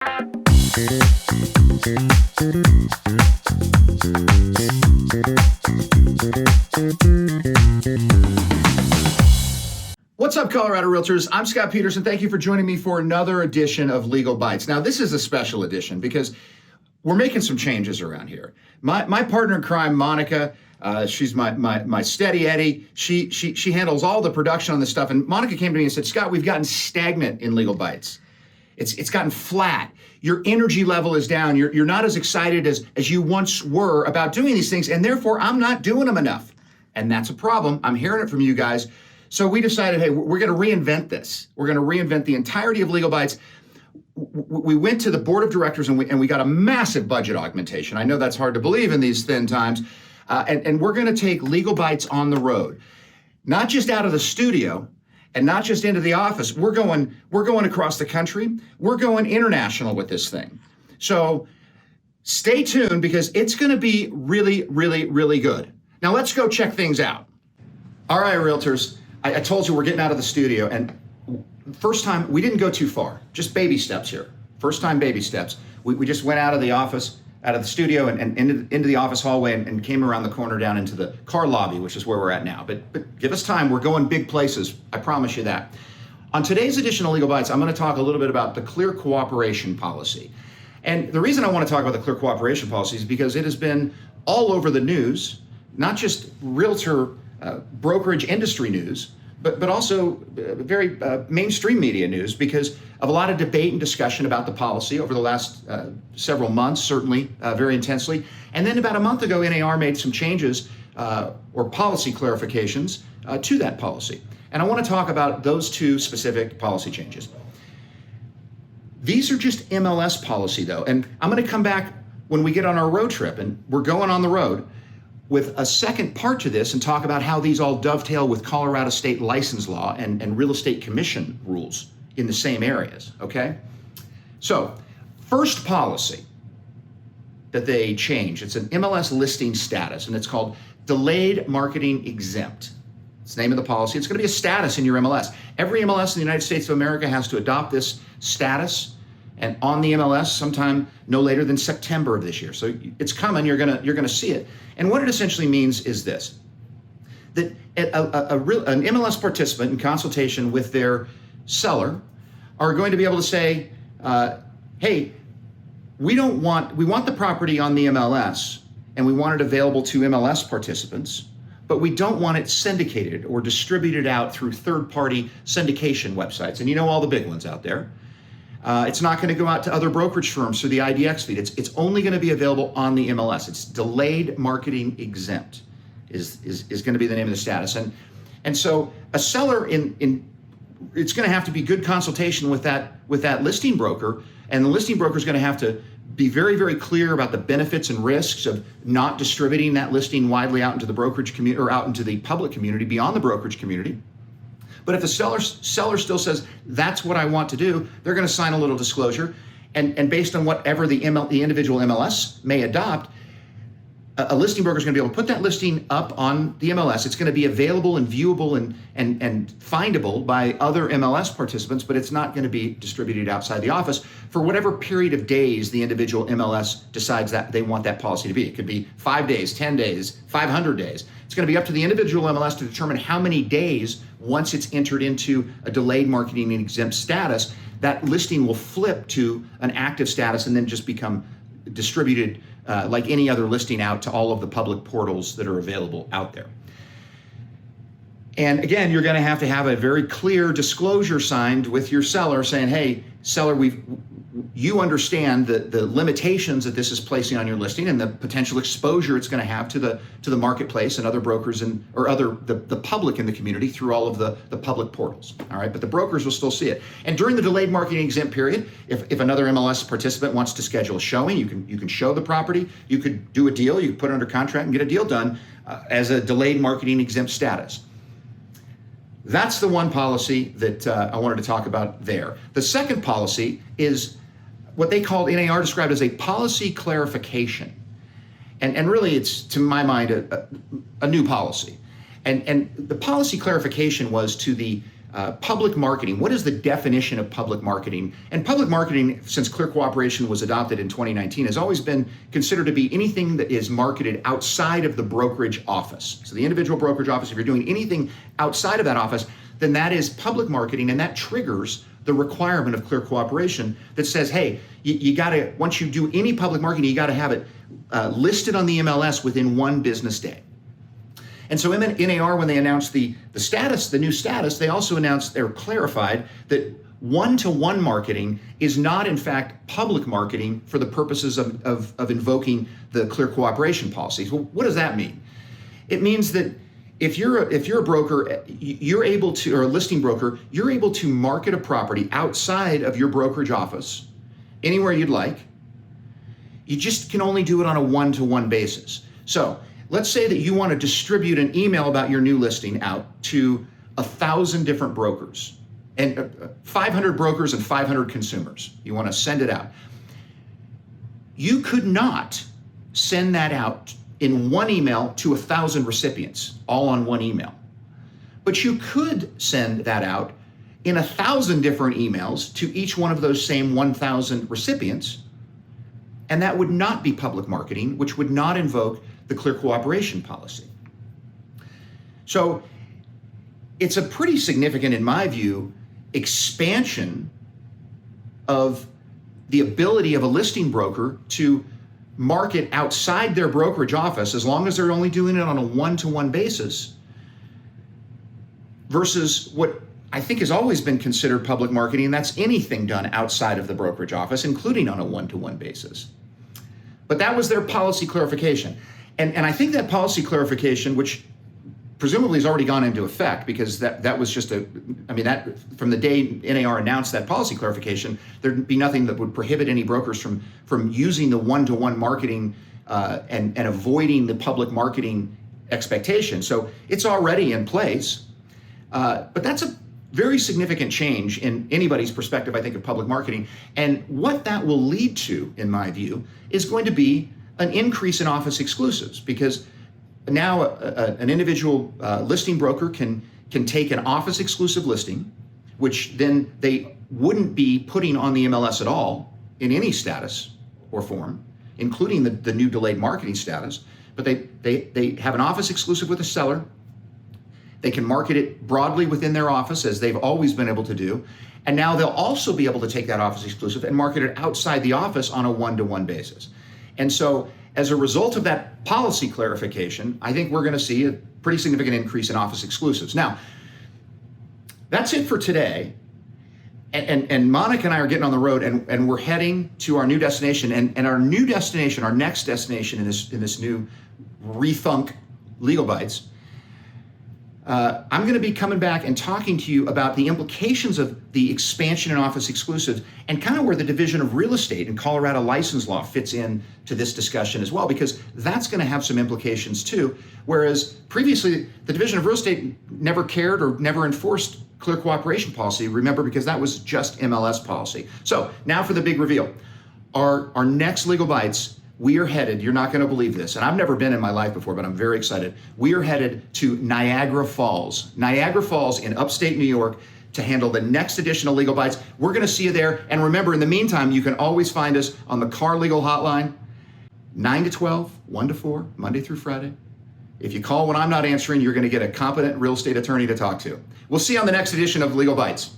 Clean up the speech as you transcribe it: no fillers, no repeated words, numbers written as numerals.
What's up, Colorado Realtors? I'm Scott Peterson. Thank you for joining me for another edition of Legal Bites. Now, this is a special edition because we're making some changes around here. My partner in crime, Monica, she's my steady Eddie. She handles all the production on this stuff. And Monica came to me and said, Scott, we've gotten stagnant in Legal Bites. It's gotten flat. Your energy level is down. You're not as excited as you once were about doing these things, and therefore I'm not doing them enough. And that's a problem. I'm hearing it from you guys. So we decided, hey, we're going to reinvent this. We're going to reinvent the entirety of Legal Bites. We went to the board of directors and we got a massive budget augmentation. I know that's hard to believe in these thin times. And we're going to take Legal Bites on the road, not just out of the studio and not just into the office. We're going across the country. We're going international with this thing. So stay tuned because it's going to be really, really, really good. Now let's go check things out. All right, Realtors. I told you we're getting out of the studio, and first time, we didn't go too far, just baby steps here. First time baby steps. We just went out of the office, out of the studio and into the office hallway and came around the corner down into the car lobby, which is where we're at now. But give us time, we're going big places, I promise you that. On today's edition of Legal Bites, I'm gonna talk a little bit about the Clear Cooperation Policy. And the reason I wanna talk about the Clear Cooperation Policy is because it has been all over the news, not just realtor brokerage industry news, but also very mainstream media news because of a lot of debate and discussion about the policy over the last several months, certainly very intensely. And then about a month ago, NAR made some changes or policy clarifications to that policy. And I want to talk about those two specific policy changes. These are just MLS policy though, and I'm going to come back when we get on our road trip, and we're going on the road, with a second part to this and talk about how these all dovetail with Colorado state license law and real estate commission rules in the same areas, okay? So, first policy that they change, it's an MLS listing status, and it's called Delayed Marketing Exempt. It's the name of the policy. It's gonna be a status in your MLS. Every MLS in the United States of America has to adopt this status, and on the MLS sometime no later than September of this year. So it's coming, you're gonna see it. And what it essentially means is this, that an MLS participant in consultation with their seller are going to be able to say, hey, we want the property on the MLS and we want it available to MLS participants, but we don't want it syndicated or distributed out through third-party syndication websites. And you know all the big ones out there. It's not going to go out to other brokerage firms through the IDX feed. It's only going to be available on the MLS. It's delayed marketing exempt is going to be the name of the status. And so a seller it's going to have to be good consultation with that listing broker, and the listing broker is going to have to be very, very clear about the benefits and risks of not distributing that listing widely out into the brokerage community or out into the public community beyond the brokerage community. But if the seller still says, that's what I want to do, they're going to sign a little disclosure. And based on whatever the individual MLS may adopt, a listing broker is going to be able to put that listing up on the MLS. It's going to be available and viewable and findable by other MLS participants, but it's not going to be distributed outside the office for whatever period of days the individual MLS decides that they want that policy to be. It could be 5 days, 10 days, 500 days. It's going to be up to the individual MLS to determine how many days, once it's entered into a delayed marketing exempt status, that listing will flip to an active status and then just become distributed like any other listing out to all of the public portals that are available out there. And again, you're going to have a very clear disclosure signed with your seller saying, hey, seller, you understand the limitations that this is placing on your listing and the potential exposure it's going to have to the marketplace and other brokers or the public in the community through all of the public portals. All right, but the brokers will still see it. And during the delayed marketing exempt period, if another MLS participant wants to schedule a showing, you can show the property, you could do a deal, you could put it under contract and get a deal done as a delayed marketing exempt status. That's the one policy that I wanted to talk about there. The second policy is what they called, NAR described as a policy clarification. And really it's, to my mind, a new policy. And the policy clarification was to the Public marketing. What is the definition of public marketing? And public marketing, since Clear Cooperation was adopted in 2019, has always been considered to be anything that is marketed outside of the brokerage office. So the individual brokerage office, if you're doing anything outside of that office, then that is public marketing, and that triggers the requirement of Clear Cooperation that says, hey, you got to, once you do any public marketing, you got to have it listed on the MLS within 1 business day. And so NAR, when they announced the status, the new status, they also announced or clarified that one-to-one marketing is not, in fact, public marketing for the purposes of invoking the Clear Cooperation policies. Well, what does that mean? It means that if you're a broker, you're able to, or a listing broker, you're able to market a property outside of your brokerage office, anywhere you'd like. You just can only do it on a one-to-one basis. So let's say that you want to distribute an email about your new listing out to 1,000 different brokers and 500 brokers and 500 consumers. You want to send it out. You could not send that out in one email to 1,000 recipients, all on one email. But you could send that out in 1,000 different emails to each one of those same 1,000 recipients, and that would not be public marketing, which would not invoke the Clear Cooperation policy. So it's a pretty significant, in my view, expansion of the ability of a listing broker to market outside their brokerage office, as long as they're only doing it on a one-to-one basis, versus what I think has always been considered public marketing, and that's anything done outside of the brokerage office, including on a one-to-one basis. But that was their policy clarification. And I think that policy clarification, which presumably has already gone into effect, because that was just that from the day NAR announced that policy clarification, there'd be nothing that would prohibit any brokers from using the one-to-one marketing and avoiding the public marketing expectation. So it's already in place. But that's a very significant change in anybody's perspective, I think, of public marketing. And what that will lead to, in my view, is going to be an increase in office exclusives, because now an individual listing broker can take an office exclusive listing, which then they wouldn't be putting on the MLS at all in any status or form, including the new delayed marketing status, but they have an office exclusive with a seller. They can market it broadly within their office, as they've always been able to do. And now they'll also be able to take that office exclusive and market it outside the office on a one-to-one basis. And so as a result of that policy clarification, I think we're going to see a pretty significant increase in office exclusives. Now, that's it for today. And Monica and I are getting on the road, and we're heading to our new destination. And our new destination, our next destination in this new rethunk Legal Bites, I'm going to be coming back and talking to you about the implications of the expansion in office exclusives, and kind of where the division of real estate and Colorado license law fits in to this discussion as well, because that's going to have some implications too. Whereas previously, the division of real estate never cared or never enforced Clear Cooperation policy, remember, because that was just MLS policy. So now for the big reveal. Our next Legal Bites, we are headed, you're not going to believe this, and I've never been in my life before, but I'm very excited. We are headed to Niagara Falls in upstate New York to handle the next edition of Legal Bites. We're going to see you there. And remember, in the meantime, you can always find us on the Car Legal Hotline, 9 to 12, 1 to 4, Monday through Friday. If you call when I'm not answering, you're going to get a competent real estate attorney to talk to. We'll see you on the next edition of Legal Bites.